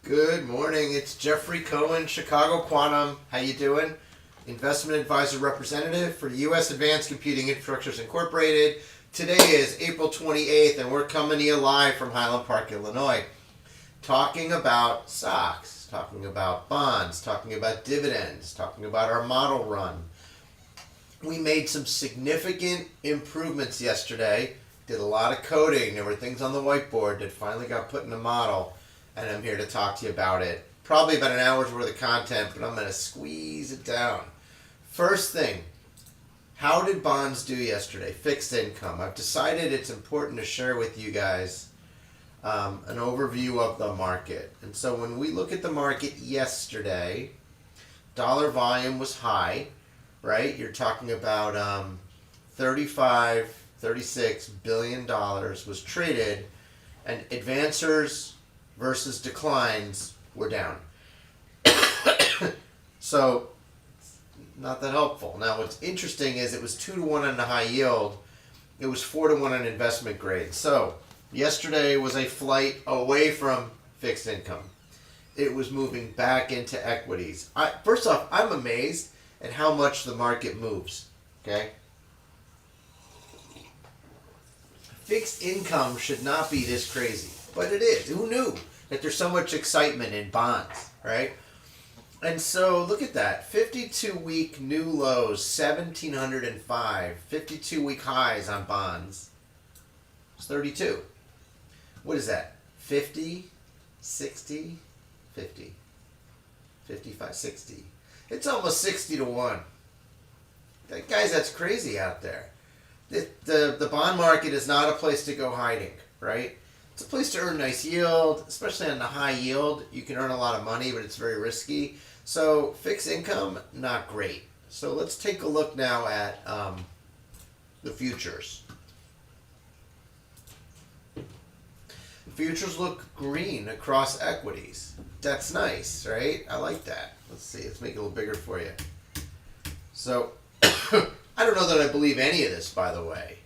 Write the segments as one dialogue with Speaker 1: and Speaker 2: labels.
Speaker 1: Good morning. It's Jeffrey Cohen, Chicago Quantum. How you doing? Investment advisor representative for U.S. Advanced Computing Infrastructures Incorporated. Today is April 28th, and we're coming to you live from Highland Park, Illinois, talking about stocks, talking about bonds, talking about dividends, talking about our model run. We made some significant improvements yesterday. Did a lot of coding. There were things on the whiteboard that finally got put in the model. And I'm here to talk to you about it. Probably about an hour's worth of content, but I'm going to squeeze it down. First thing, how did bonds do yesterday? Fixed income. I've decided it's important to share with you guys an overview of the market. And so when we look at the market yesterday, dollar volume was high, right? You're talking about 36 billion dollars was traded, and advancers versus declines were down. So, not that helpful. Now, what's interesting is it was 2-to-1 on the high yield. It was 4-to-1 on investment grade. So, yesterday was a flight away from fixed income. It was moving back into equities. First off, I'm amazed at how much the market moves. Okay? Fixed income should not be this crazy, but it is. Who knew that there's so much excitement in bonds, right? And so look at that. 52-week new lows, 1,705. 52-week highs on bonds. It's 32. What is that? 50, 60, 50, 55, 60. It's almost 60 to 1. Guys, that's crazy out there. The bond market is not a place to go hiding, right? It's a place to earn nice yield, especially on the high yield. You can earn a lot of money, but it's very risky. So fixed income, not great. So let's take a look now at the futures. The futures look green across equities. That's nice, right? I like that. Let's see. Let's make it a little bigger for you. So I don't know that I believe any of this, by the way.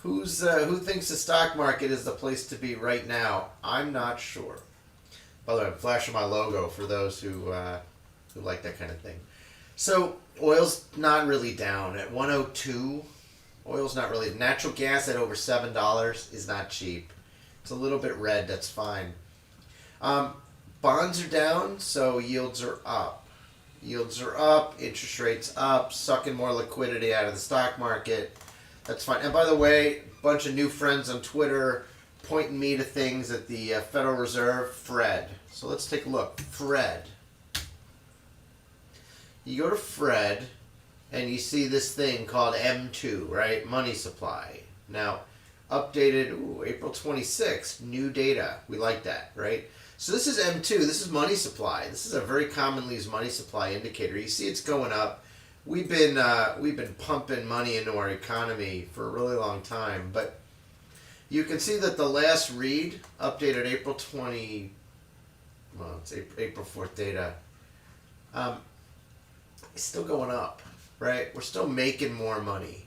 Speaker 1: Who thinks the stock market is the place to be right now? I'm not sure. By the way, I'm flashing my logo for those who like that kind of thing. So oil's not really down at 102. Oil's not really. Natural gas at over $7 is not cheap. It's a little bit red. That's fine. Bonds are down, so yields are up. Yields are up. Interest rates up. Sucking more liquidity out of the stock market. That's fine. And by the way, a bunch of new friends on Twitter pointing me to things at the Federal Reserve, Fred. So let's take a look. Fred. You go to Fred, and you see this thing called M2, right? Money supply. Now, updated April 26th, new data. We like that, right? So this is M2. This is money supply. This is a very commonly used money supply indicator. You see it's going up. We've been pumping money into our economy for a really long time, but you can see that the last read, updated April 20, well, it's April 4th data, it's still going up, right? We're still making more money.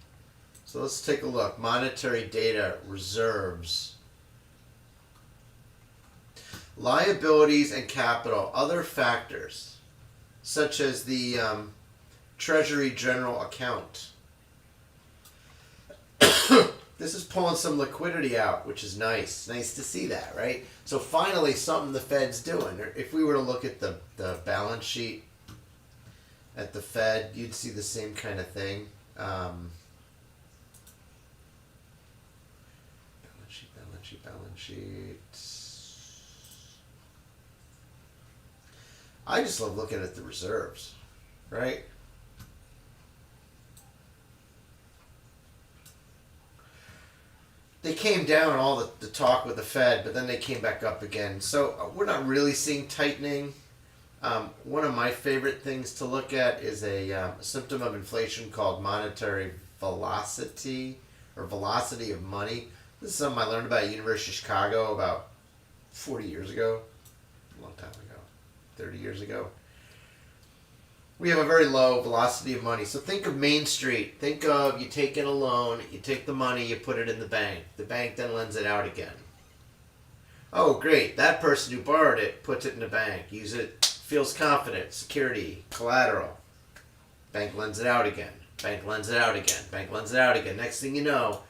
Speaker 1: So let's take a look. Monetary data, reserves, liabilities and capital, other factors, such as the Treasury General Account. This is pulling some liquidity out, which is nice. Nice to see that, right? So finally, something the Fed's doing. If we were to look at the balance sheet at the Fed, you'd see the same kind of thing. Balance sheet. I just love looking at the reserves, right? They came down all the talk with the Fed, but then they came back up again. So we're not really seeing tightening. One of my favorite things to look at is a symptom of inflation called monetary velocity, or velocity of money. This is something I learned about at University of Chicago about 40 years ago. A long time ago. 30 years ago. We have a very low velocity of money. So think of Main Street. Think of you take in a loan, you take the money, you put it in the bank. The bank then lends it out again. Oh, great. That person who borrowed it puts it in the bank. Use it, feels confident, security, collateral. Bank lends it out again. Bank lends it out again. Bank lends it out again. Next thing you know,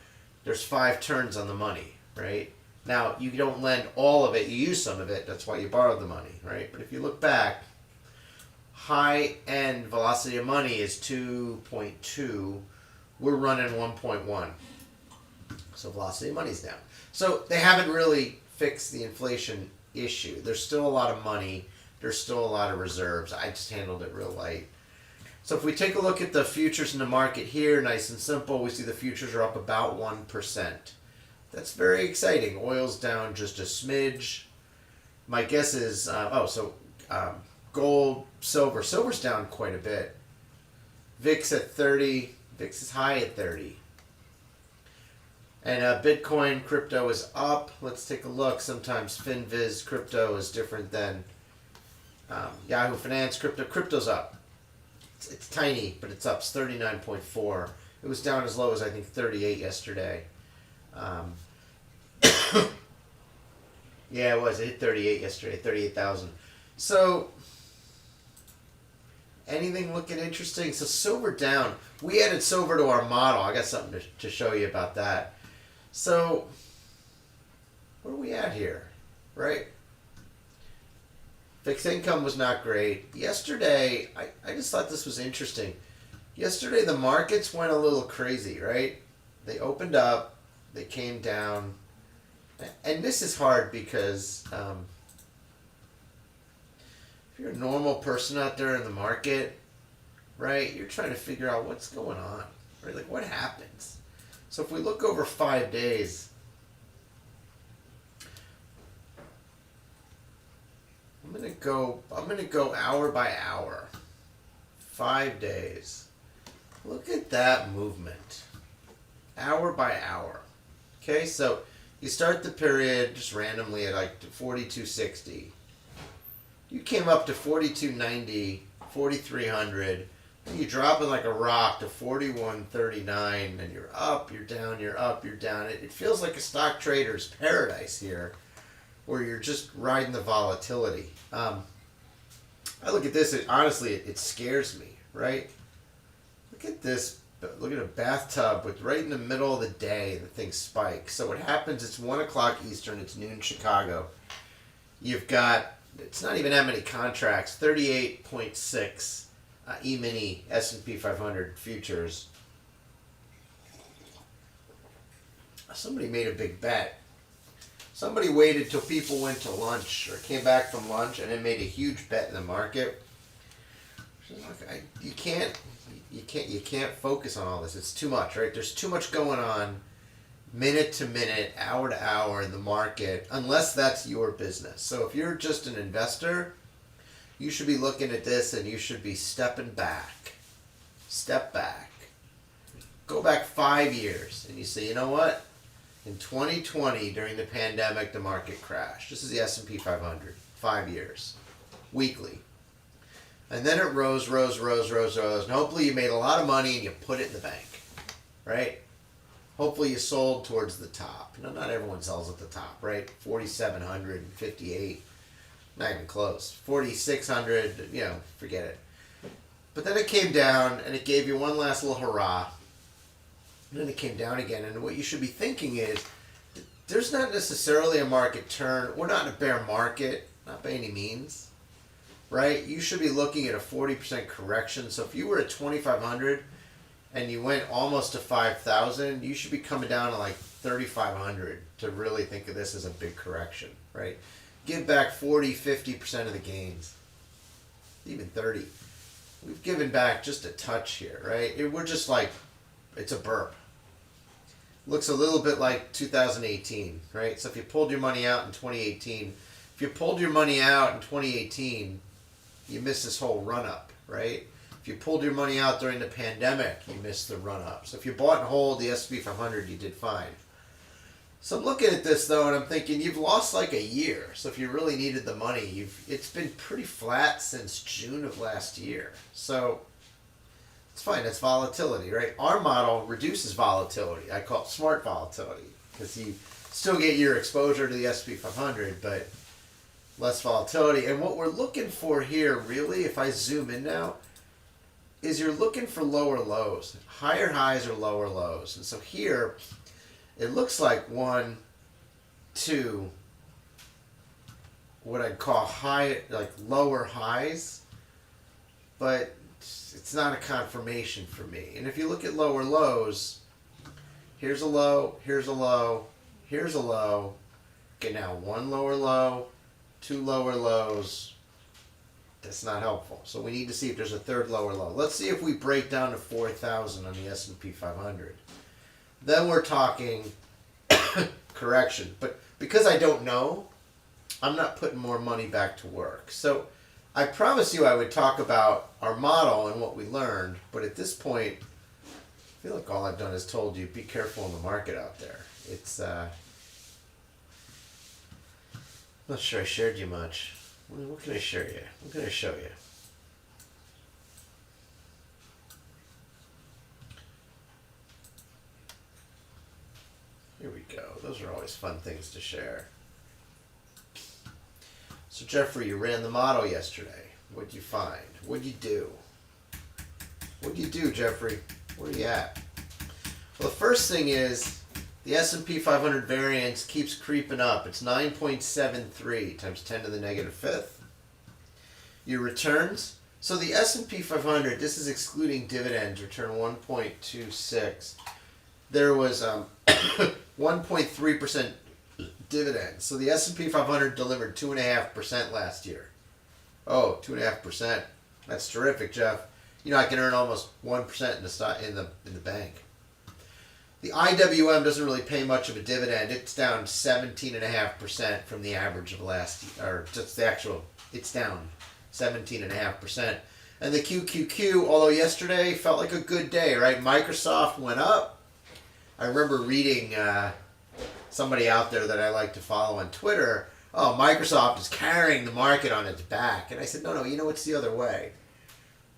Speaker 1: there's 5 turns on the money, right? Now, you don't lend all of it. You use some of it. That's why you borrowed the money, right? But if you look back, high-end velocity of money is 2.2. We're running 1.1. So velocity of money's down. So they haven't really fixed the inflation issue. There's still a lot of money. There's still a lot of reserves. I just handled it real light. So if we take a look at the futures in the market here, nice and simple, we see the futures are up about 1%. That's very exciting. Oil's down just a smidge. My guess is, gold, silver. Silver's down quite a bit. VIX at 30. VIX is high at 30. And Bitcoin, crypto is up. Let's take a look. Sometimes FinViz crypto is different than Yahoo Finance crypto. Crypto's up. It's tiny, but it's up. It's 39.4. It was down as low as I think 38 yesterday. Yeah, it was. It hit 38 yesterday. 38,000. So anything looking interesting? So silver down. We added silver to our model. I got something to show you about that. So, where are we at here, right? Fixed income was not great. Yesterday, I just thought this was interesting. Yesterday, the markets went a little crazy, right? They opened up, they came down, and this is hard because if you're a normal person out there in the market, right, you're trying to figure out what's going on, right? Like, what happens? So if we look over 5 days, I'm gonna go hour by hour. 5 days. Look at that movement. Hour by hour. Okay, so you start the period just randomly at like 42.60. You came up to 42.90, 4,300. You drop it like a rock to 41.39, and you're up, you're down, you're up, you're down. It feels like a stock trader's paradise here, where you're just riding the volatility. I look at this, honestly, it scares me, right? Look at this. Look at a bathtub with right in the middle of the day, the thing spikes. So what happens, it's 1 o'clock Eastern, it's noon Chicago. You've got, it's not even that many contracts, 38.6. E-mini S&P 500 futures. Somebody made a big bet. Somebody waited till people went to lunch or came back from lunch and then made a huge bet in the market. You can't focus on all this. It's too much, right? There's too much going on minute to minute, hour to hour in the market, unless that's your business. So if you're just an investor, you should be looking at this and you should be stepping back. Step back. Go back 5 years and you say, you know what? In 2020, during the pandemic, the market crashed. This is the S&P 500. 5 years. Weekly. And then it rose. And hopefully you made a lot of money and you put it in the bank. Right? Hopefully you sold towards the top. Not everyone sells at the top, right? 4,758. Not even close. 4,600, forget it. But then it came down and it gave you one last little hurrah. And then it came down again. And what you should be thinking is, there's not necessarily a market turn. We're not in a bear market, not by any means. Right? You should be looking at a 40% correction. So if you were at 2,500 and you went almost to 5,000, you should be coming down to like 3,500 to really think of this as a big correction. Right? Give back 40, 50% of the gains. Even 30. We've given back just a touch here, right? We're just like, it's a burp. Looks a little bit like 2018, right? So if you pulled your money out in 2018, you missed this whole run-up, right? If you pulled your money out during the pandemic, you missed the run-up. So if you bought and hold the S&P 500, you did fine. So I'm looking at this though, and I'm thinking you've lost like a year. So if you really needed the money, it's been pretty flat since June of last year. So it's fine. That's volatility, right? Our model reduces volatility. I call it smart volatility because you Still get your exposure to the S&P 500, but less volatility. And what we're looking for here, really, if I zoom in now, is you're looking for lower lows. Higher highs or lower lows. And so here, it looks like 1, 2, what I'd call high, like lower highs, but it's not a confirmation for me. And if you look at lower lows, here's a low, here's a low, here's a low. Okay, now 1 lower low, 2 lower lows. That's not helpful. So we need to see if there's a 3rd lower low. Let's see if we break down to 4,000 on the S&P 500. Then we're talking correction. But because I don't know, I'm not putting more money back to work. So I promised you I would talk about our model and what we learned. But at this point, I feel like all I've done is told you, be careful in the market out there. It's, I'm not sure I shared you much. What can I show you? What can I show you? Here we go. Those are always fun things to share. So Jeffrey, you ran the model yesterday. What'd you find? What'd you do? What'd you do, Jeffrey? Where are you at? Well, the first thing is the S&P 500 variance keeps creeping up. It's 9.73 times 10 to the negative 5th. Your returns. So the S&P 500, this is excluding dividends, return 1.26. There was 1.3% dividends. So the S&P 500 delivered 2.5% last year. Oh, 2.5%. That's terrific, Jeff. You know, I can earn almost 1% in the bank. The IWM doesn't really pay much of a dividend. It's down 17.5% from the average of last year, or just the actual, it's down 17.5%. And the QQQ, although yesterday felt like a good day, right? Microsoft went up. I remember reading somebody out there that I like to follow on Twitter, oh, Microsoft is carrying the market on its back. And I said, no, you know, it's the other way.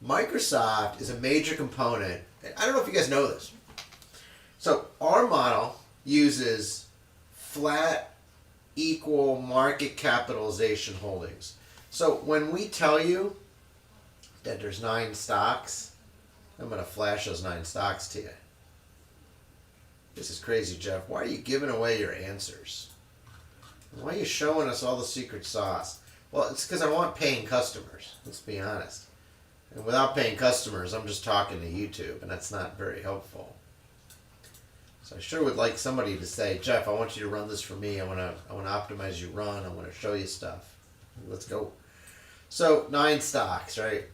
Speaker 1: Microsoft is a major component. I don't know if you guys know this. So our model uses flat, equal market capitalization holdings. So when we tell you that there's 9 stocks, I'm going to flash those 9 stocks to you. This is crazy, Jeff. Why are you giving away your answers? Why are you showing us all the secret sauce? Well, it's because I want paying customers. Let's be honest. And without paying customers, I'm just talking to YouTube, and that's not very helpful. So I sure would like somebody to say, Jeff, I want you to run this for me. I want to optimize your run. I want to show you stuff. Let's go. So 9 stocks, right?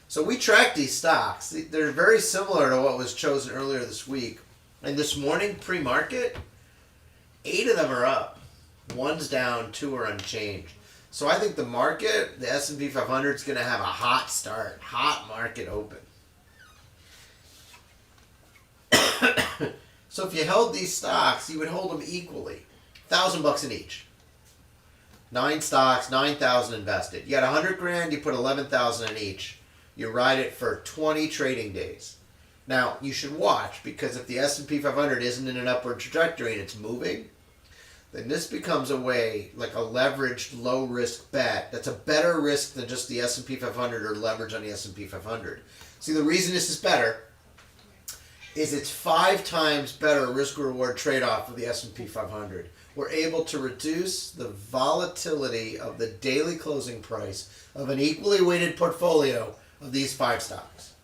Speaker 1: So we track these stocks. They're very similar to what was chosen earlier this week. And this morning, pre-market, 8 of them are up. 1's down, 2 are unchanged. So I think the market, the S&P 500, is going to have a hot start, hot market open. So if you held these stocks, you would hold them equally, $1,000 in each. 9 stocks, 9,000 invested. You got 100 grand, you put 11,000 in each. You ride it for 20 trading days. Now you should watch, because if the S&P 500 isn't in an upward trajectory and it's moving, then this becomes a way, like a leveraged low risk bet. That's a better risk than just the S&P 500 or leverage on the S&P 500. See, the reason this is better is it's 5 times better risk reward trade-off of the S&P 500. We're able to reduce the volatility of the daily closing price of an equally weighted portfolio of these 5 stocks.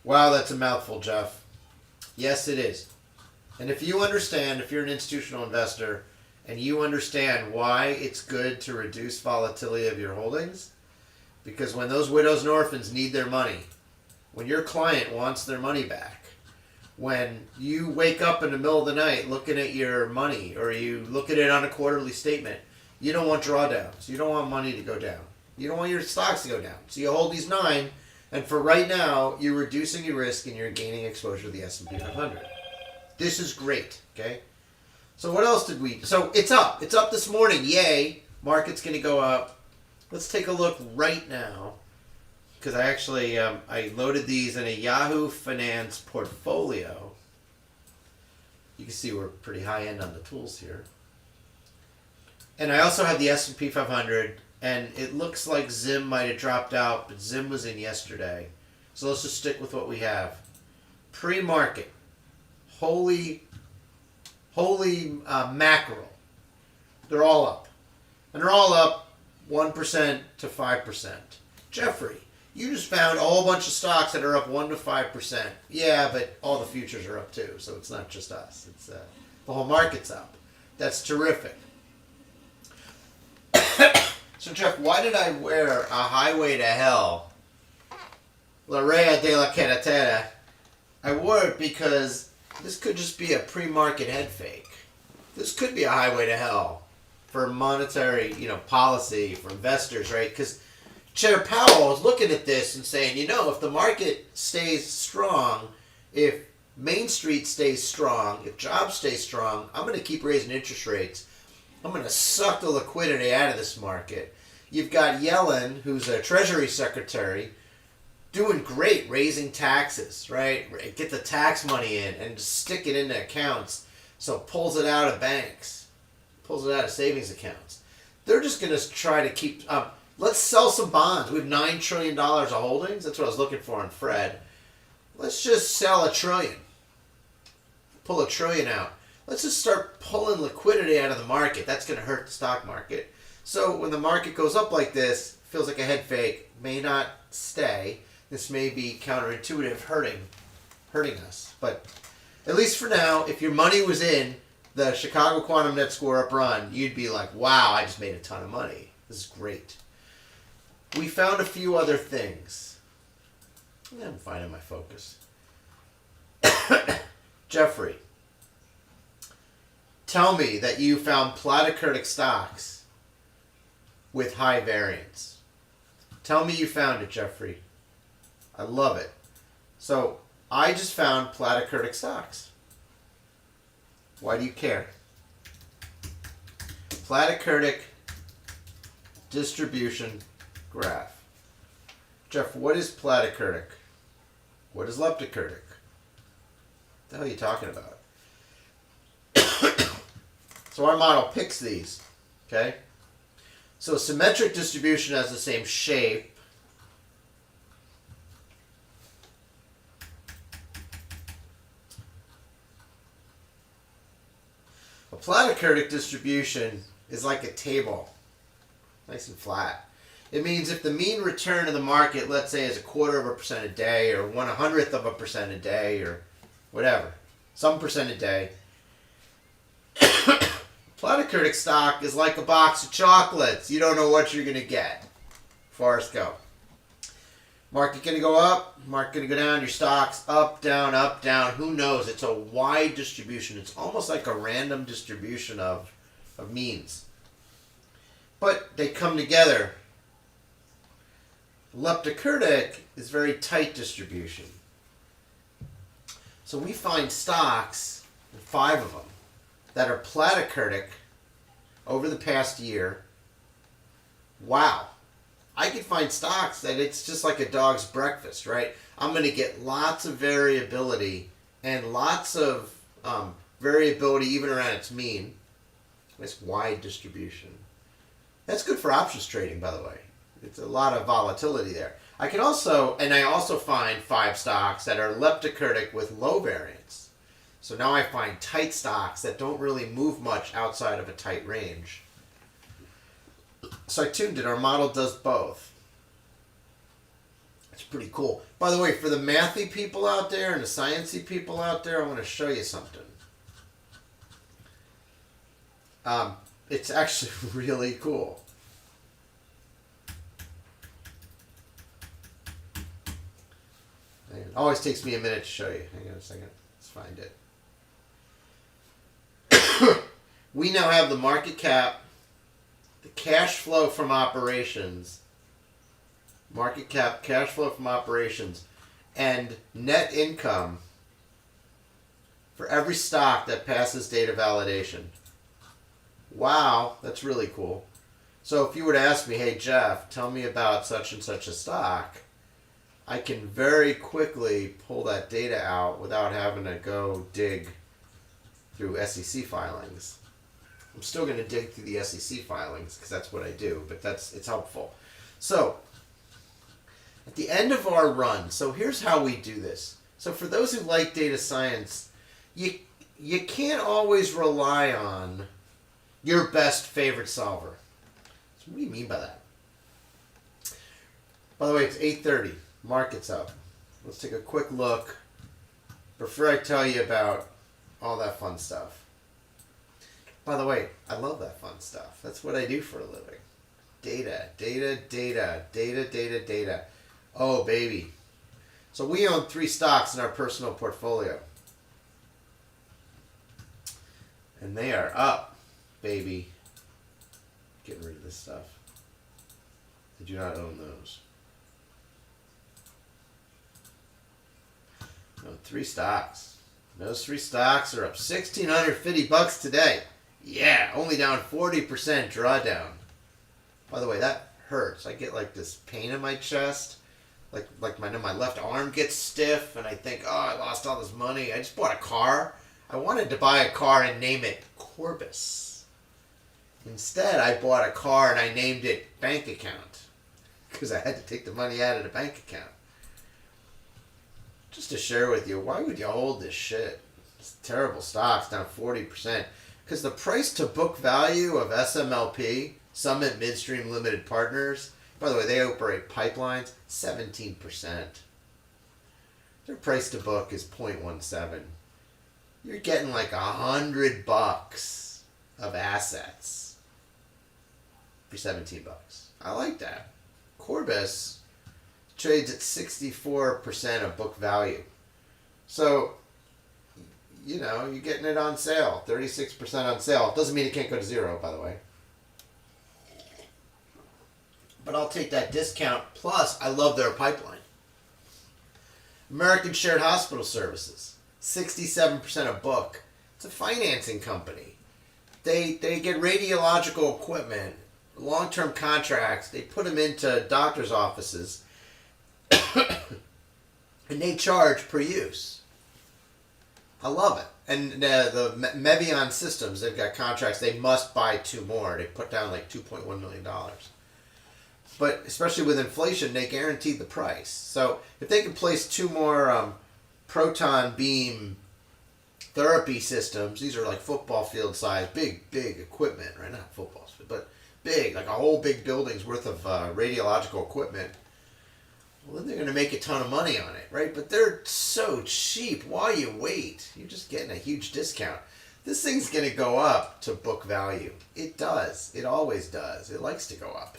Speaker 1: Wow, that's a mouthful, Jeff. Yes, it is. And if you understand, if you're an institutional investor, and you understand why it's good to reduce volatility of your holdings, because when those widows and orphans need their money, when your client wants their money back, when you wake up in the middle of the night looking at your money, or you look at it on a quarterly statement, you don't want drawdowns. You don't want money to go down. You don't want your stocks to go down. So you hold these 9, and for right now, you're reducing your risk and you're gaining exposure to the S&P 500. This is great, okay? So what else did we... So it's up. It's up this morning. Yay. Market's going to go up. Let's take a look right now, because I actually I loaded these in a Yahoo Finance portfolio. You can see we're pretty high end on the tools here. And I also have the S&P 500, and it looks like Zim might have dropped out, but Zim was in yesterday. So let's just stick with what we have. Pre-market, holy mackerel. They're all up. And they're all up 1% to 5%. Jeffrey, you just found a whole bunch of stocks that are up 1 to 5%. Yeah, but all the futures are up too, so it's not just us. It's the whole market's up. That's terrific. So Jeff, why did I wear a Highway to Hell, La Rea de la Carretera? I wore it because this could just be a pre-market head fake. This could be a highway to hell for monetary, policy for investors, right? Because Chair Powell is looking at this and saying, if the market stays strong, if Main Street stays strong, if jobs stay strong, I'm going to keep raising interest rates. I'm going to suck the liquidity out of this market. You've got Yellen, who's a Treasury Secretary, doing great, raising taxes, right? Get the tax money in and just stick it into accounts. So pulls it out of banks, pulls it out of savings accounts. They're just going to try to keep... let's sell some bonds. We have $9 trillion of holdings. That's what I was looking for in Fred. Let's just sell $1 trillion. Pull $1 trillion out. Let's just start pulling liquidity out of the market. That's going to hurt the stock market. So when the market goes up like this, feels like a head fake, may not stay. This may be counterintuitive, hurting us. But at least for now, if your money was in the Chicago Quantum Net Score up run, you'd be like, wow, I just made a ton of money. This is great. We found a few other things. I'm finding my focus. Jeffrey, tell me that you found platykurtic stocks with high variance. Tell me you found it, Jeffrey. I love it. So, I just found platykurtic stocks. Why do you care? Platykurtic distribution graph. Jeff, what is platykurtic? What is leptokurtic? What the hell are you talking about? So our model picks these. Okay? So symmetric distribution has the same shape. A platykurtic distribution is like a table, nice and flat. It means if the mean return of the market, let's say, is 0.25% a day, or 0.01% a day, or whatever, some percent a day, platykurtic stock is like a box of chocolates. You don't know what you're going to get. Forrest Gump. Market going to go up, market going to go down, your stocks up, down, who knows? It's a wide distribution. It's almost like a random distribution of means. But they come together. Leptokurtic is very tight distribution. So we find stocks, 5 of them, that are platykurtic over the past year. Wow. I could find stocks that it's just like a dog's breakfast, right? I'm going to get lots of variability and lots of variability even around its mean. Nice wide distribution. That's good for options trading, by the way. It's a lot of volatility there. I also find 5 stocks that are leptokurtic with low variance. So now I find tight stocks that don't really move much outside of a tight range. So I tuned it. Our model does both. It's pretty cool. By the way, for the mathy people out there and the sciencey people out there, I want to show you something. It's actually really cool. It always takes me a minute to show you. Hang on a second. Let's find it. We now have the market cap, the cash flow from operations, market cap, cash flow from operations, and net income for every stock that passes data validation. Wow, that's really cool. So if you were to ask me, hey Jeff, tell me about such and such a stock, I can very quickly pull that data out without having to go dig through SEC filings. I'm still going to dig through the SEC filings because that's what I do, but it's helpful. So, at the end of our run, so here's how we do this. So for those who like data science, you can't always rely on your best favorite solver. So what do you mean by that? By the way, it's 8:30. Market's up. Let's take a quick look before I tell you about all that fun stuff. By the way, I love that fun stuff. That's what I do for a living. Data. Oh, baby. So we own 3 stocks in our personal portfolio. And they are up, baby. Getting rid of this stuff. I do not own those. No, 3 stocks. Those 3 stocks are up $1,650 today. Yeah, only down 40% drawdown. By the way, that hurts. I get like this pain in my chest. Like my left arm gets stiff and I think, oh, I lost all this money. I just bought a car. I wanted to buy a car and name it Corbis. Instead, I bought a car and I named it Bank Account because I had to take the money out of the bank account. Just to share with you, why would you hold this shit? It's terrible stocks, down 40%. Because the price to book value of SMLP, Summit Midstream Limited Partners, by the way, they operate pipelines, 17%. Their price to book is 0.17. You're getting like $100 of assets for $17. I like that. Corbis trades at 64% of book value. So, you know, you're getting it on sale, 36% on sale. Doesn't mean it can't go to 0, by the way. But I'll take that discount. Plus, I love their pipeline. American Shared Hospital Services, 67% of book. It's a financing company. They get radiological equipment, long-term contracts. They put them into doctors' offices, and they charge per use. I love it. And the Mevion Systems, they've got contracts. They must buy 2 more. They put down like $2.1 million. But especially with inflation, they guaranteed the price. So if they can place 2 more proton beam therapy systems, these are like football field size, big equipment, right? Not football, but big, like a whole big building's worth of radiological equipment. Well, then they're going to make a ton of money on it, right? But they're so cheap. While you wait, you're just getting a huge discount. This thing's going to go up to book value. It does. It always does. It likes to go up.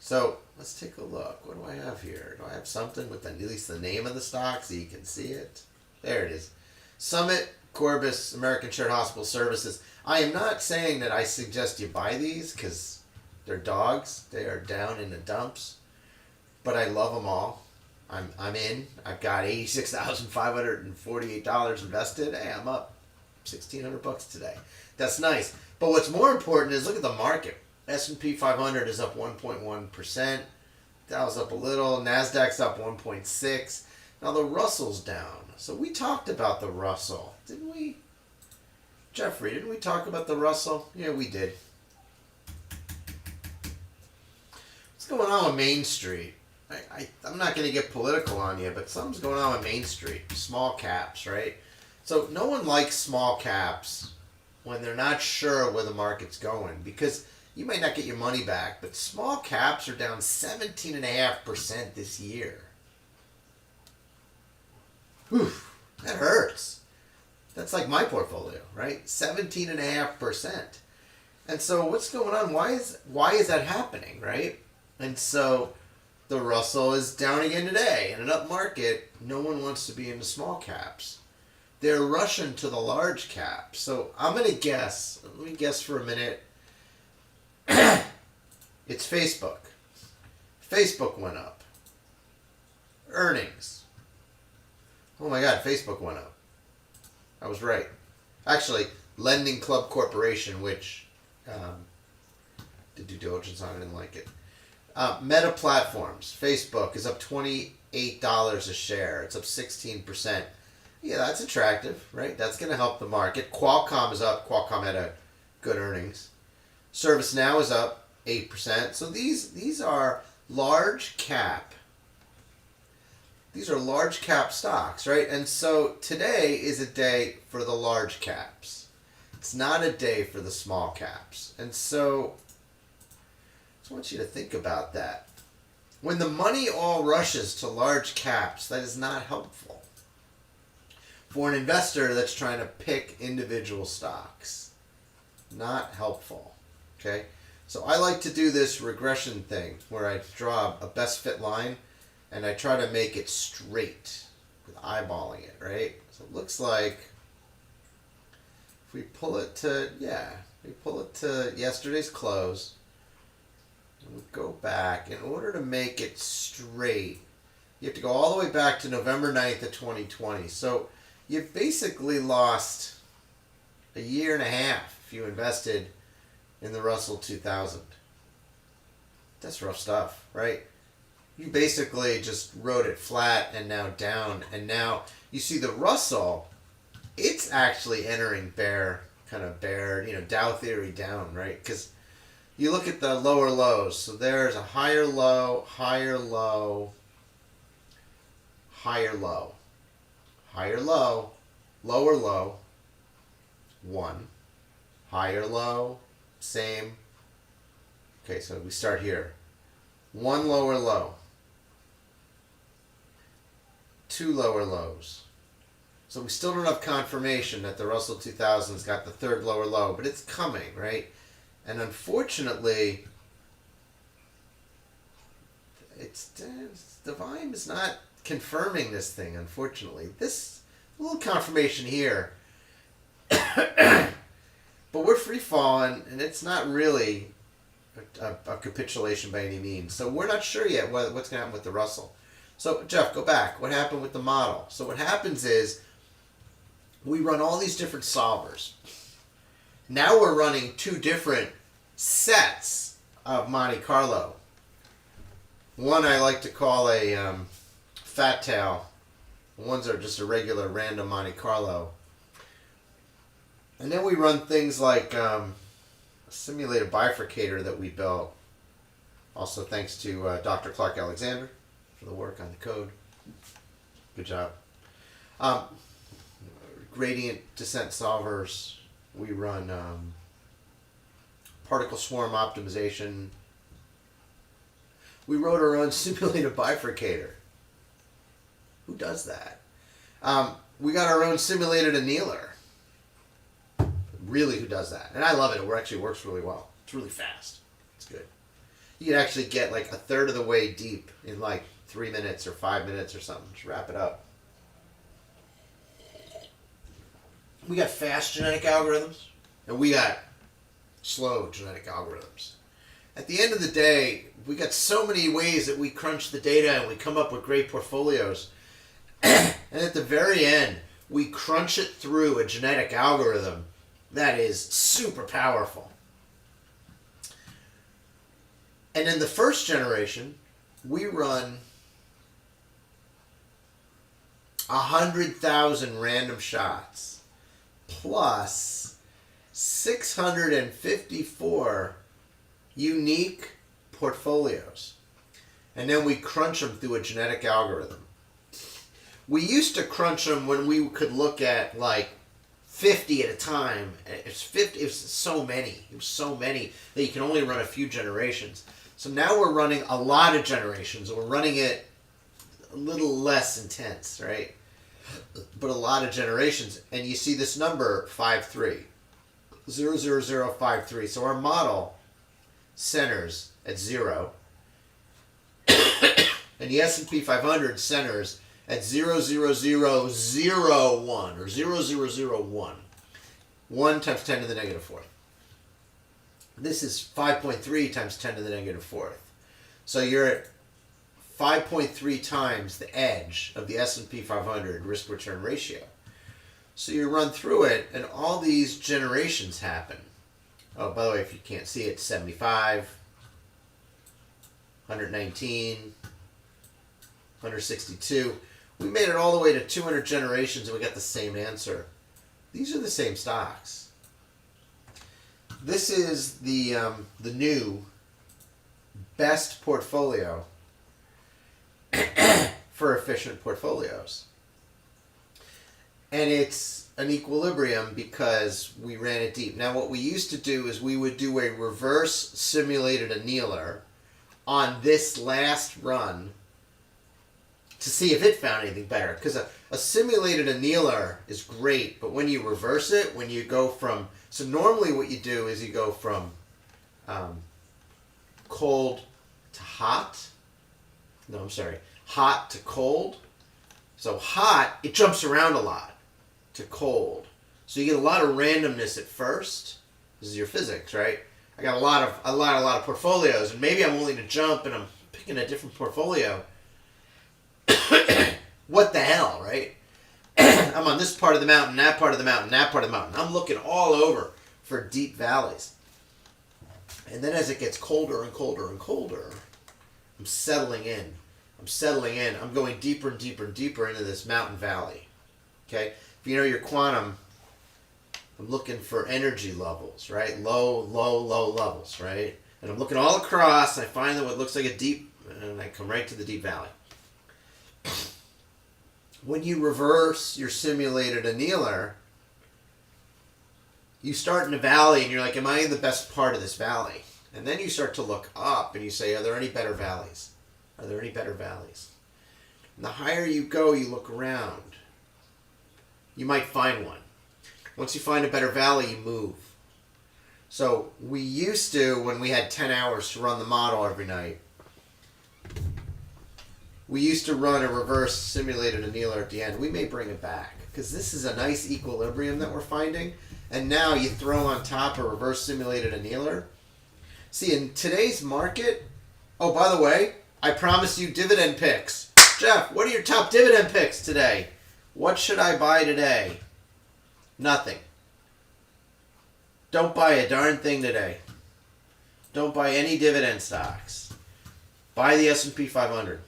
Speaker 1: So let's take a look. What do I have here? Do I have something with at least the name of the stock so you can see it? There it is. Summit, Corbis, American Shared Hospital Services. I am not saying that I suggest you buy these because they're dogs. They are down in the dumps. But I love them all. I'm in. I've got $86,548 invested. Hey, I'm up $1,600 today. That's nice. But what's more important is look at the market. S&P 500 is up 1.1%. Dow's up a little. Nasdaq's up 1.6%. Now the Russell's down. So we talked about the Russell, didn't we? Jeffrey, didn't we talk about the Russell? Yeah, we did. What's going on with Main Street? I'm not going to get political on you, but something's going on with Main Street. Small caps, right? So no one likes small caps when they're not sure where the market's going because you might not get your money back, but small caps are down 17.5% this year. Whew, that hurts. That's like my portfolio, right? 17.5%. And so what's going on? Why is that happening, right? And so the Russell is down again today. In an up market, no one wants to be in the small caps. They're rushing to the large caps. So I'm going to guess. Let me guess for a minute. It's Facebook. Facebook went up. Earnings. Oh my God, Facebook went up. I was right. Actually, Lending Club Corporation, which did due diligence on it, didn't like it. Meta Platforms, Facebook is up $28 a share. It's up 16%. Yeah, that's attractive, right? That's going to help the market. Qualcomm is up. Qualcomm had a good earnings. ServiceNow is up 8%. So these are large cap. These are large cap stocks, right? And so today is a day for the large caps. It's not a day for the small caps. And so I just want you to think about that. When the money all rushes to large caps, that is not helpful for an investor that's trying to pick individual stocks. Not helpful. Okay? So I like to do this regression thing where I draw a best fit line and I try to make it straight with eyeballing it, right? So it looks like if we pull it to, yesterday's close, and we go back, in order to make it straight, you have to go all the way back to November 9th of 2020. So you've basically lost a year and a half if you invested in the Russell 2000. That's rough stuff, right? You basically just rode it flat and now down, and now you see the Russell, it's actually entering bear, Dow theory down, right? Because you look at the lower lows. So there's a higher low, higher low, higher low, higher low, lower low, one, higher low, same. Okay, so we start here. One lower low, two lower lows. So we still don't have confirmation that the Russell 2000's got the third lower low, but it's coming, right? And unfortunately, the volume is not confirming this thing, unfortunately. This little confirmation here, but we're free falling, and it's not really a capitulation by any means. So we're not sure yet what's going to happen with the Russell. So Jeff, go back. What happened with the model? So what happens is we run all these different solvers. Now we're running two different sets of Monte Carlo. One I like to call a fat tail. Ones are just a regular random Monte Carlo. And then we run things like a simulated bifurcator that we built. Also thanks to Dr. Clark Alexander for the work on the code. Good job. Gradient descent solvers. We run particle swarm optimization. We wrote our own simulated bifurcator. Who does that? We got our own simulated annealer. Really, who does that? And I love it. It actually works really well. It's really fast. It's good. You can actually get like a third of the way deep in like 3 minutes or 5 minutes or something. Just wrap it up. We got fast genetic algorithms, and we got slow genetic algorithms. At the end of the day, we got so many ways that we crunch the data and we come up with great portfolios. And at the very end, we crunch it through a genetic algorithm that is super powerful. And in the first generation, we run 100,000 random shots plus 654 unique portfolios. And then we crunch them through a genetic algorithm. We used to crunch them when we could look at like 50 at a time. It was so many. It was so many that you can only run a few generations. So now we're running a lot of generations. We're running it a little less intense, right? But a lot of generations. And you see this number, 53. 00053. So our model centers at 0. And the S&P 500 centers at 00001 or 0001. 1 times 10 to the negative fourth. This is 5.3 times 10 to the negative fourth. So you're at 5.3 times the edge of the S&P 500 risk-return ratio. So you run through it, and all these generations happen. Oh, by the way, if you can't see it, 75, 119, 162. We made it all the way to 200 generations and we got the same answer. These are the same stocks. This is the new best portfolio for efficient portfolios. And it's an equilibrium because we ran it deep. Now what we used to do is we would do a reverse simulated annealer on this last run to see if it found anything better. Because a simulated annealer is great, but when you reverse it, when you go from... So normally what you do is you go from cold to hot. No, I'm sorry. Hot to cold. So hot, it jumps around a lot to cold. So you get a lot of randomness at first. This is your physics, right? I got a lot of portfolios, and maybe I'm willing to jump and I'm picking a different portfolio. What the hell, right? I'm on this part of the mountain, that part of the mountain, that part of the mountain. I'm looking all over for deep valleys. And then as it gets colder and colder and colder, I'm settling in. I'm going deeper and deeper and deeper into this mountain valley. Okay? If you know your quantum, I'm looking for energy levels, right? Low levels, right? And I'm looking all across, and I find that what looks like a deep, and I come right to the deep valley. When you reverse your simulated annealer, you start in a valley and you're like, am I in the best part of this valley? And then you start to look up and you say, are there any better valleys? Are there any better valleys? And the higher you go, you look around. You might find one. Once you find a better valley, you move. So we used to, when we had 10 hours to run the model every night, we used to run a reverse simulated annealer at the end. We may bring it back because this is a nice equilibrium that we're finding. And now you throw on top a reverse simulated annealer. See, in today's market, oh, by the way, I promised you dividend picks. Jeff, what are your top dividend picks today? What should I buy today? Nothing. Don't buy a darn thing today. Don't buy any dividend stocks. Buy the S&P 500.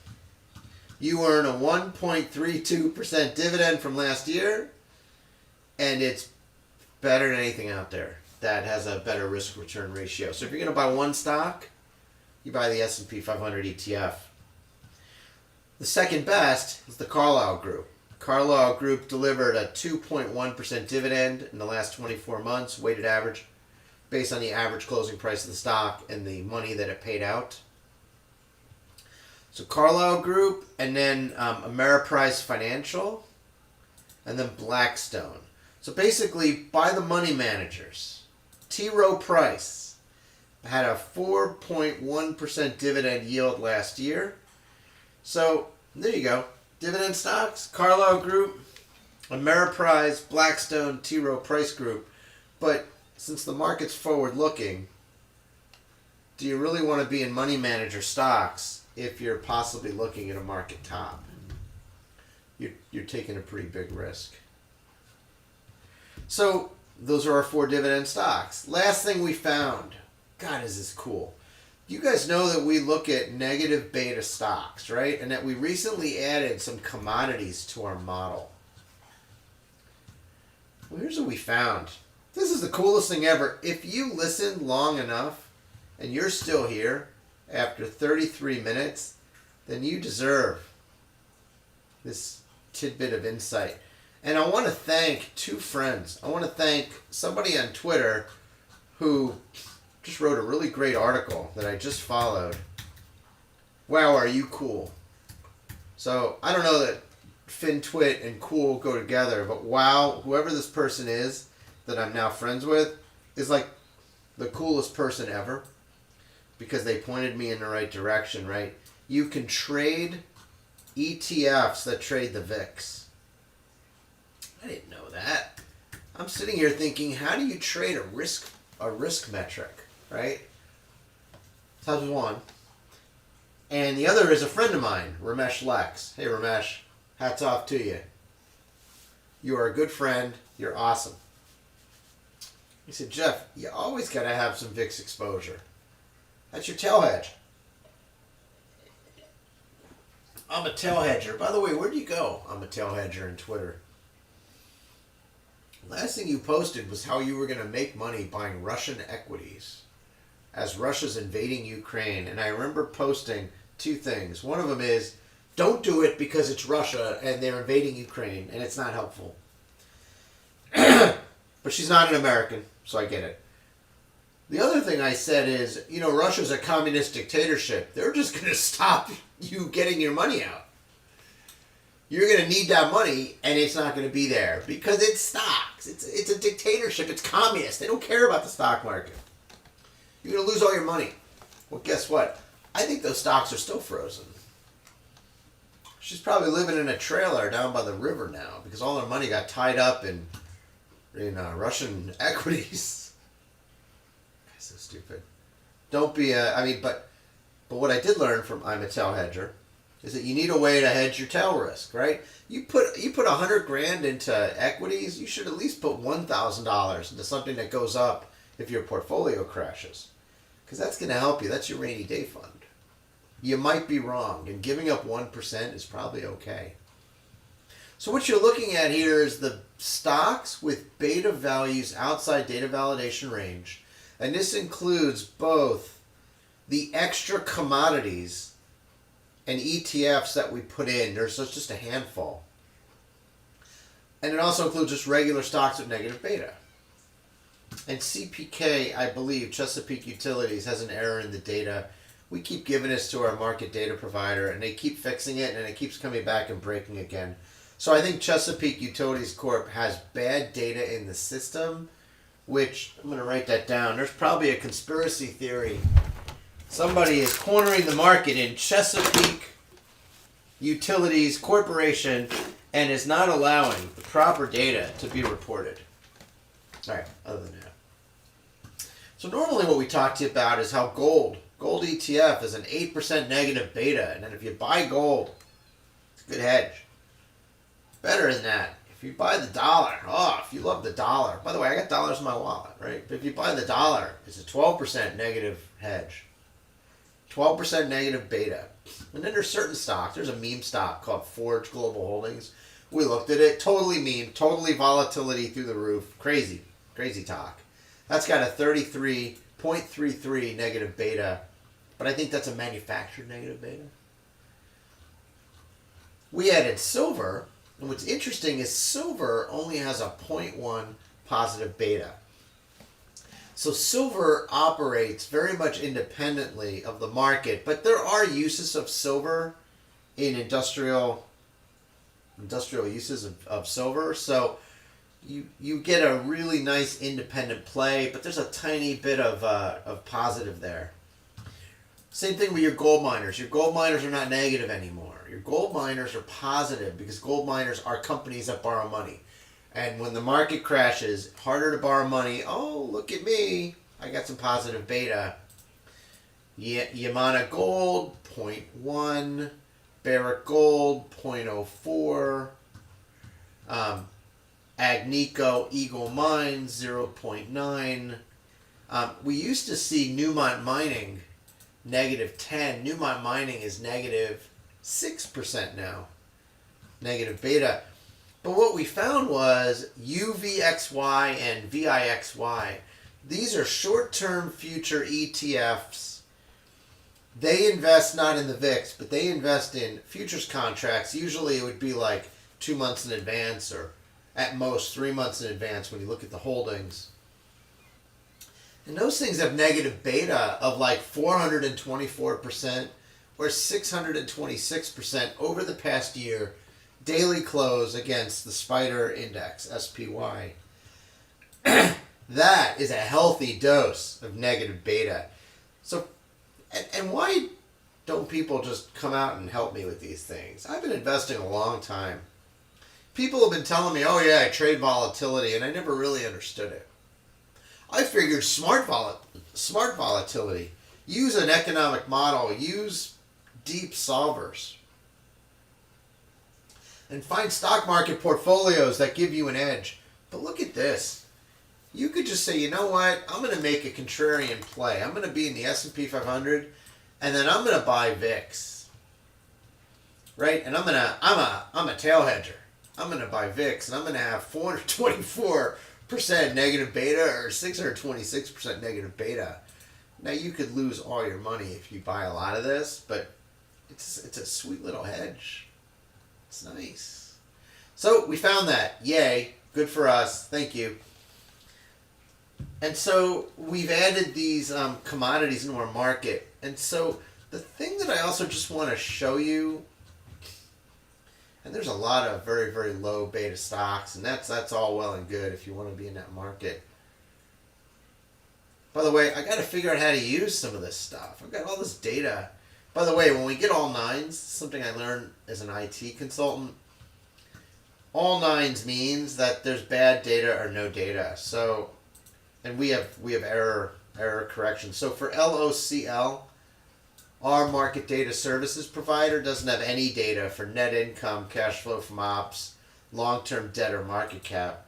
Speaker 1: You earn a 1.32% dividend from last year, and it's better than anything out there that has a better risk-return ratio. So if you're going to buy one stock, you buy the S&P 500 ETF. The second best is the Carlyle Group. Carlyle Group delivered a 2.1% dividend in the last 24 months, weighted average, based on the average closing price of the stock and the money that it paid out. So Carlyle Group, and then Ameriprise Financial, and then Blackstone. So basically, buy the money managers. T. Rowe Price had a 4.1% dividend yield last year. So there you go. Dividend stocks, Carlyle Group, Ameriprise, Blackstone, T. Rowe Price Group. But since the market's forward-looking, do you really want to be in money manager stocks if you're possibly looking at a market top? You're taking a pretty big risk. So those are our 4 dividend stocks. Last thing we found. God, is this cool. You guys know that we look at negative beta stocks, right? And that we recently added some commodities to our model. Well, here's what we found. This is the coolest thing ever. If you listen long enough and you're still here after 33 minutes, then you deserve this tidbit of insight. And I want to thank 2 friends. I want to thank somebody on Twitter who just wrote a really great article that I just followed. Wow, are you cool? So I don't know that FinTwit and cool go together, but wow, whoever this person is that I'm now friends with is like the coolest person ever because they pointed me in the right direction, right? You can trade ETFs that trade the VIX. I didn't know that. I'm sitting here thinking, how do you trade a risk metric, right? So that was one. And the other is a friend of mine, Ramesh Lex. Hey Ramesh, hats off to you. You are a good friend. You're awesome. He said, Jeff, you always got to have some VIX exposure. That's your tail hedge. I'm a tail hedger. By the way, where'd you go? I'm a tail hedger on Twitter. Last thing you posted was how you were going to make money buying Russian equities as Russia's invading Ukraine. And I remember posting two things. One of them is, don't do it because it's Russia and they're invading Ukraine and it's not helpful. But she's not an American, so I get it. The other thing I said is, Russia's a communist dictatorship. They're just going to stop you getting your money out. You're going to need that money, and it's not going to be there because it's stocks. It's a dictatorship. It's communist. They don't care about the stock market. You're going to lose all your money. Well, guess what? I think those stocks are still frozen. She's probably living in a trailer down by the river now because all her money got tied up in Russian equities. Guy's so stupid. Don't be but what I did learn from I'm a tail hedger is that you need a way to hedge your tail risk, right? You put $100,000 into equities, you should at least put $1,000 into something that goes up if your portfolio crashes, because that's going to help you. That's your rainy day fund. You might be wrong, and giving up 1% is probably okay. So what you're looking at here is the stocks with beta values outside data validation range, and this includes both the extra commodities and ETFs that we put in. There's just a handful. And it also includes just regular stocks with negative beta. And CPK, I believe, Chesapeake Utilities, has an error in the data. We keep giving this to our market data provider, and they keep fixing it, and it keeps coming back and breaking again. So I think Chesapeake Utilities Corp has bad data in the system, which, I'm going to write that down. There's probably a conspiracy theory. Somebody is cornering the market in Chesapeake Utilities Corporation and is not allowing the proper data to be reported. All right, other than that. So normally what we talk to you about is how gold ETF is an 8% negative beta. And then if you buy gold, it's a good hedge. Better than that, if you buy the dollar, if you love the dollar. By the way, I got dollars in my wallet, right? But if you buy the dollar, it's a 12% negative hedge. 12% negative beta. And then there's certain stocks. There's a meme stock called Forge Global Holdings. We looked at it. Totally meme. Totally volatility through the roof. Crazy. Crazy talk. That's got a 33.33 negative beta. But I think that's a manufactured negative beta. We added silver. And what's interesting is silver only has a 0.1 positive beta. So silver operates very much independently of the market, but there are uses of silver in industrial uses of silver. So you get a really nice independent play, but there's a tiny bit of positive there. Same thing with your gold miners. Your gold miners are not negative anymore. Your gold miners are positive because gold miners are companies that borrow money. And when the market crashes, harder to borrow money. Oh, look at me. I got some positive beta. Yamana Gold, 0.1. Barrick Gold, 0.04. Agnico Eagle Mines, 0.9. We used to see Newmont Mining, -10. Newmont Mining is -6% now. Negative beta. But what we found was UVXY and VIXY. These are short-term future ETFs. They invest not in the VIX, but they invest in futures contracts. Usually it would be like 2 months in advance or at most 3 months in advance when you look at the holdings. And those things have negative beta of like 424% or 626% over the past year. Daily close against the Spider Index, SPY. That is a healthy dose of negative beta. So, and why don't people just come out and help me with these things? I've been investing a long time. People have been telling me, oh yeah, I trade volatility, and I never really understood it. I figured smart volatility. Use an economic model. Use deep solvers. And find stock market portfolios that give you an edge. But look at this. You could just say, you know what? I'm going to make a contrarian play. I'm going to be in the S&P 500, and then I'm going to buy VIX. right? And I'm a tail hedger. I'm gonna buy VIX, and I'm gonna have 424% negative beta or 626% negative beta. Now you could lose all your money if you buy a lot of this, but it's a sweet little hedge. It's nice. So we found that. Yay. Good for us. Thank you. And so we've added these commodities into our market. And so the thing that I also just want to show you, and there's a lot of very, very low beta stocks, and that's all well and good if you want to be in that market. By the way, I got to figure out how to use some of this stuff. I've got all this data. By the way, when we get all nines, something I learned as an IT consultant, all nines means that there's bad data or no data. So, and we have error correction. So for LOCL, our market data services provider doesn't have any data for net income, cash flow from ops, long-term debt, or market cap.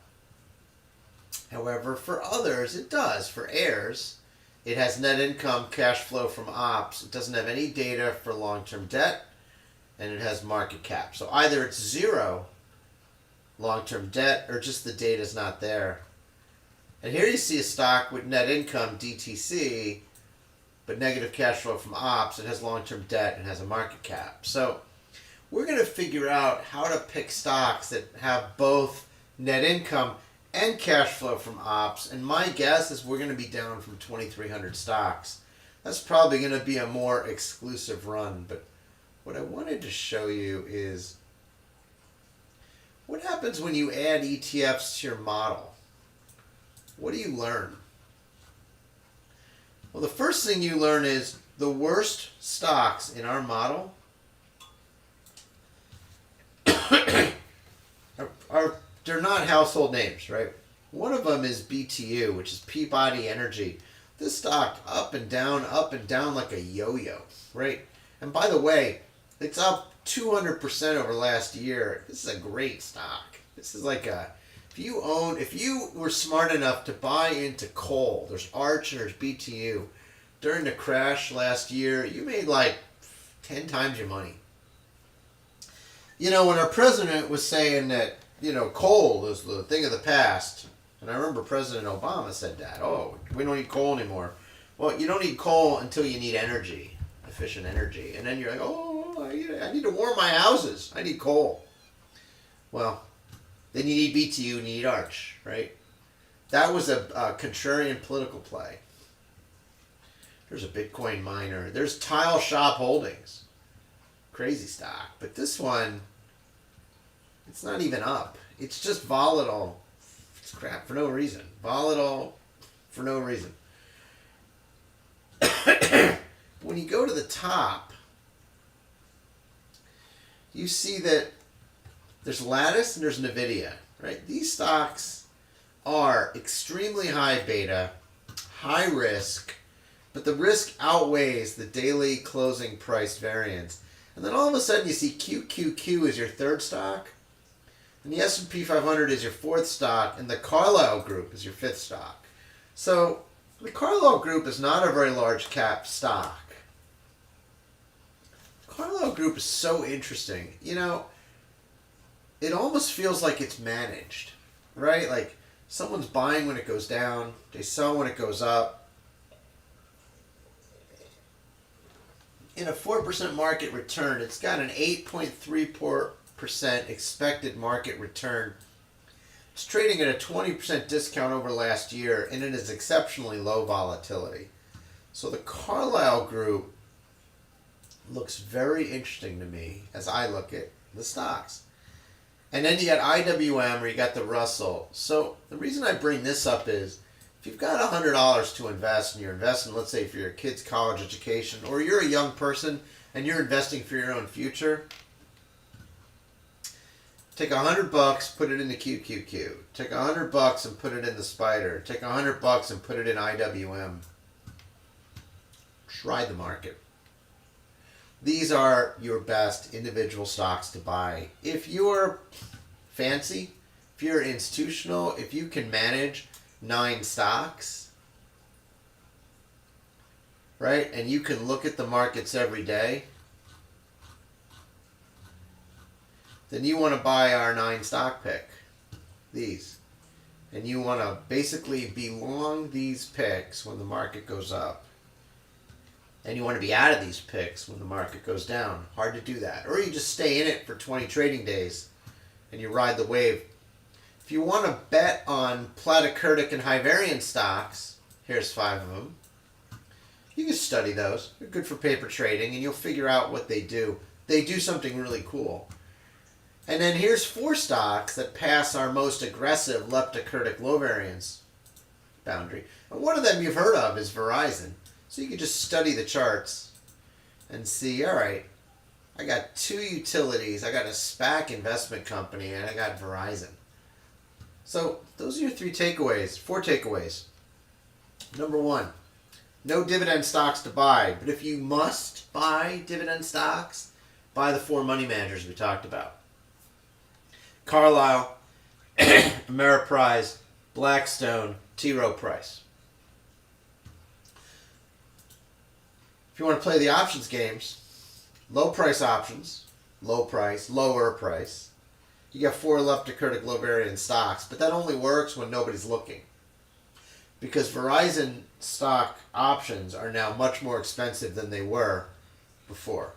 Speaker 1: However, for others, it does. For heirs, it has net income, cash flow from ops. It doesn't have any data for long-term debt, and it has market cap. So either it's zero long-term debt, or just the data's not there. And here you see a stock with net income, DTC, but negative cash flow from ops. It has long-term debt and has a market cap. So we're going to figure out how to pick stocks that have both net income and cash flow from ops. And my guess is we're going to be down from 2,300 stocks. That's probably going to be a more exclusive run. But what I wanted to show you is what happens when you add ETFs to your model. What do you learn? Well, the first thing you learn is the worst stocks in our model they're not household names, right? One of them is BTU, which is Peabody Energy. This stock up and down like a yo-yo, right? And by the way, it's up 200% over last year. This is a great stock. This is like if you were smart enough to buy into coal, there's Arch and there's BTU. During the crash last year, you made like 10 times your money. You know, when our president was saying that, coal is the thing of the past, and I remember President Obama said that, we don't need coal anymore. Well, you don't need coal until you need energy, efficient energy. And then you're like, I need to warm my houses. I need coal. Well, then you need BTU and you need Arch, right? That was a contrarian political play. There's a Bitcoin miner. There's Tile Shop Holdings. Crazy stock. But this one, it's not even up. It's just volatile. It's crap for no reason. Volatile for no reason. When you go to the top, you see that there's Lattice and there's NVIDIA, right? These stocks are extremely high beta, high risk, but the risk outweighs the daily closing price variance. And then all of a sudden you see QQQ is your third stock, and the S&P 500 is your fourth stock, and the Carlyle Group is your fifth stock. So the Carlyle Group is not a very large cap stock. Carlyle Group is so interesting. It almost feels like it's managed, right? Like someone's buying when it goes down, they sell when it goes up. In a 4% market return, it's got an 8.34% expected market return. It's trading at a 20% discount over last year, and it is exceptionally low volatility. So the Carlyle Group looks very interesting to me as I look at the stocks. And then you got IWM, or you got the Russell. So the reason I bring this up is, if you've got $100 to invest, and you're investing, let's say for your kid's college education, or you're a young person and you're investing for your own future, take $100, put it in the QQQ. Take $100 and put it in the Spider. Take $100 and put it in IWM. Try the market. These are your best individual stocks to buy. If you're fancy, if you're institutional, if you can manage 9 stocks, right, and you can look at the markets every day, then you want to buy our 9 stock pick, these. And you want to basically be long these picks when the market goes up. And you want to be out of these picks when the market goes down. Hard to do that. Or you just stay in it for 20 trading days and you ride the wave. If you want to bet on platykurtic and high variance stocks, here's 5 of them. You can study those. They're good for paper trading and you'll figure out what they do. They do something really cool. And then here's 4 stocks that pass our most aggressive leptokurtic low variance boundary. And one of them you've heard of is Verizon. So you can just study the charts and see, all right, I got 2 utilities, I got a SPAC investment company, and I got Verizon. So those are your 4 takeaways. Number 1, no dividend stocks to buy. But if you must buy dividend stocks, buy the 4 money managers we talked about. Carlyle, Ameriprise, Blackstone, T. Rowe Price. If you want to play the options games, low price options, low price, lower price. You got 4 leptokurtic low variance stocks, but that only works when nobody's looking. Because Verizon stock options are now much more expensive than they were before.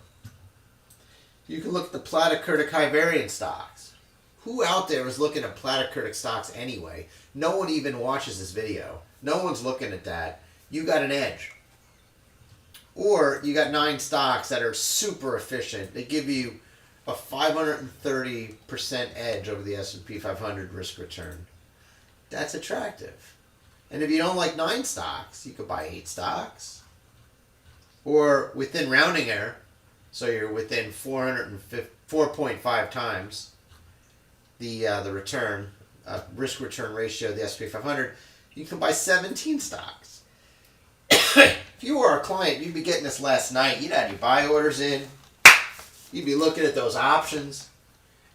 Speaker 1: You can look at the platykurtic high variance stocks. Who out there is looking at platykurtic stocks anyway? No one even watches this video. No one's looking at that. You got an edge. Or you got 9 stocks that are super efficient. They give you a 530% edge over the S&P 500 risk return. That's attractive. And if you don't like 9 stocks, you could buy 8 stocks. Or within rounding error, so you're within 4.5 times the return, risk return ratio of the S&P 500, you can buy 17 stocks. If you were a client, you'd be getting this last night. You'd have your buy orders in. You'd be looking at those options.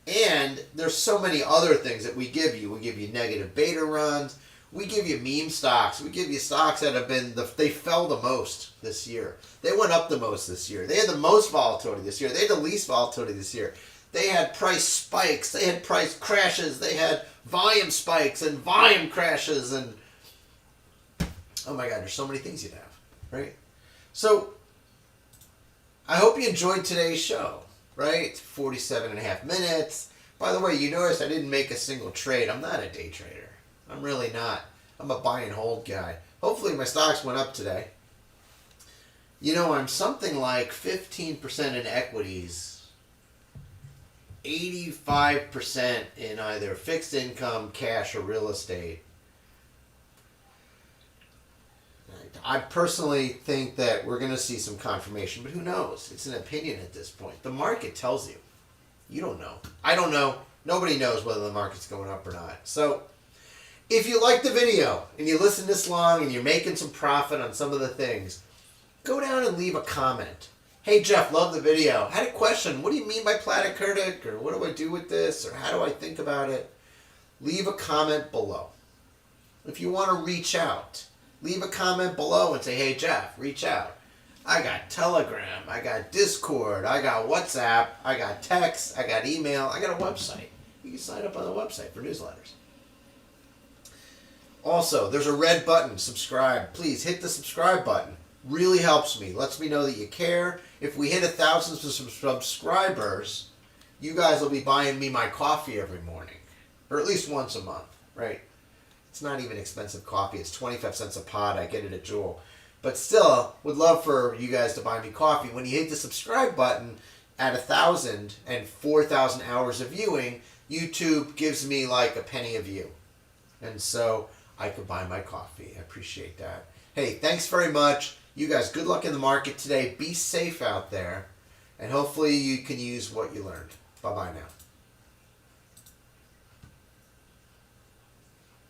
Speaker 1: And there's so many other things that we give you. We give you negative beta runs. We give you meme stocks. We give you stocks that have been, they fell the most this year. They went up the most this year. They had the most volatility this year. They had the least volatility this year. They had price spikes. They had price crashes. They had volume spikes and volume crashes. And oh my God, there's so many things you'd have, right? So I hope you enjoyed today's show, right? 47.5 minutes. By the way, you notice I didn't make a single trade. I'm not a day trader. I'm really not. I'm a buy and hold guy. Hopefully my stocks went up today. You know, I'm something like 15% in equities, 85% in either fixed income, cash, or real estate. I personally think that we're going to see some confirmation, but who knows? It's an opinion at this point. The market tells you. You don't know. I don't know. Nobody knows whether the market's going up or not. So if you like the video and you listen this long and you're making some profit on some of the things, go down and leave a comment. Hey Jeff, love the video. Had a question. What do you mean by platykurtic? Or what do I do with this? Or how do I think about it? Leave a comment below. If you want to reach out, leave a comment below and say, hey Jeff, reach out. I got Telegram, I got Discord, I got WhatsApp, I got text, I got email, I got a website. You can sign up on the website for newsletters. Also, there's a red button, subscribe. Please hit the subscribe button. Really helps me. Lets me know that you care. If we hit 1,000 subscribers, you guys will be buying me my coffee every morning. Or at least once a month, right? It's not even expensive coffee. It's 25 cents a pod. I get it at Jewel. But still, would love for you guys to buy me coffee. When you hit the subscribe button at 1,000 and 4,000 hours of viewing, YouTube gives me like a penny a view. And so I could buy my coffee. I appreciate that. Hey, thanks very much. You guys, good luck in the market today. Be safe out there. And hopefully you can use what you learned. Bye-bye now.